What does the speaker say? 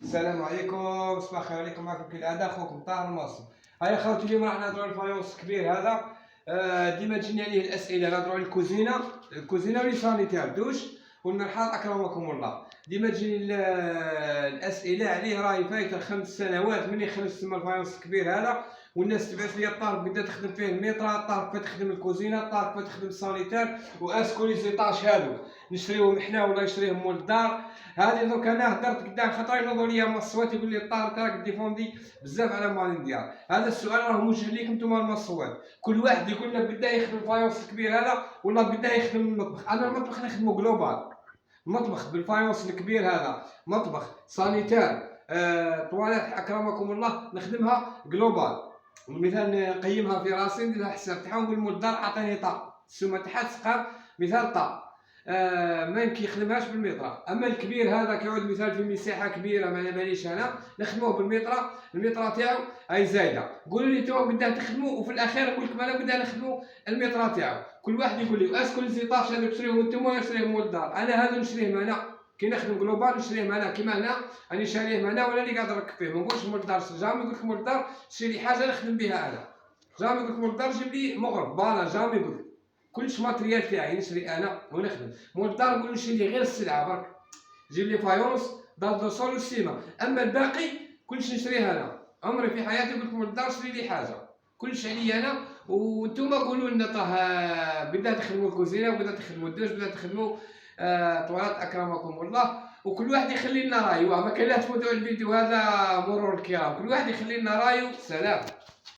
السلام عليكم، صباح الخير عليكم. معكم كالعاده اخوكم طاهر المصري. هيا خوتي، اليوم راح نهضروا على الفايونس الكبير هذا. ديما تجيني عليه الاسئله. نهضروا على الكوزينه ولي سانيتير دوش والمرحاض اكرمكم الله. ديما تجيني الاسئله عليه. راهي فايته 5 سنوات مني خرجت تما الفايونس الكبير هذا، والناس تبعث لي الطارق بدات تخدم فيه الميطرا، الطارق بدات تخدم الكوزينه، الطارق بدات تخدم السانيتير، واسكو لي زيطاج هذوك نشريوهم حنا ولا يشريهم مول الدار. هذه درك انا هدرت قدام خطره ينوضوا لي مصوات يقول لي الطارق راك ديفوندي بزاف على مال ندير. هذا السؤال راه موجه ليكم نتوما المصوات. كل واحد يقول لك بدا يخدم الفايونس الكبير هذا ولا بدا يخدم المطبخ. انا المطبخ نخدمه جلوبال، المطبخ بالفايونس الكبير هذا مطبخ سانيتير طواليت اكرمكم الله نخدمها جلوبال. مثال نقيمها في راسي ندير لها حساب تاعها ونقول مول الدار عطيني طا السومه تاعها تسقى مثال طا. ما كيخدمهاش بالميطرا. اما الكبير هذا كيعود مثال في مساحه كبيره ما على باليش انا نخدموه بالميطرا. الميطرا تاعو هاي زايده. قولوا لي نتوما بداه تخدموا وفي الاخير نقول لكم انا بداه نخدموا الميطرا تاعو. كل واحد يقول لي اسكو الزيطاج هذا تشريهم نتوما ولا نشريهم مول الدار. انا هذا نشريهم انا كي نخدم جلوبال نشريهم انا كيما هنا راني شاريهم انا ولا اللي قاعد نركب فيه. ما نقولش مول الدار جامي نقول لك مول الدار شري لي حاجه نخدم بها انا. جامي نقول لك مول الدار جيب لي مغرب بالا جامي نقول لك كلش ماتريال تاعي نشري انا ونخدم. مول الدار نقول نشري لي غير السلعه برك، جيب لي فايونس دار دو سول والسيما. اما الباقي كلش نشريه انا. عمري في حياتي قلت مول الدار شري لي حاجه كلش عليا انا. وانتم قولوا لنا طه بدا تخدموا الكوزينه وبدا تخدموا الدوش بدا تخدموا طوالات اكرمكم الله. وكل واحد يخلي لنا رايه. ما كان لا تفوتوا الفيديو هذا مرور الكرام. كل واحد يخلي لنا رايه. سلام.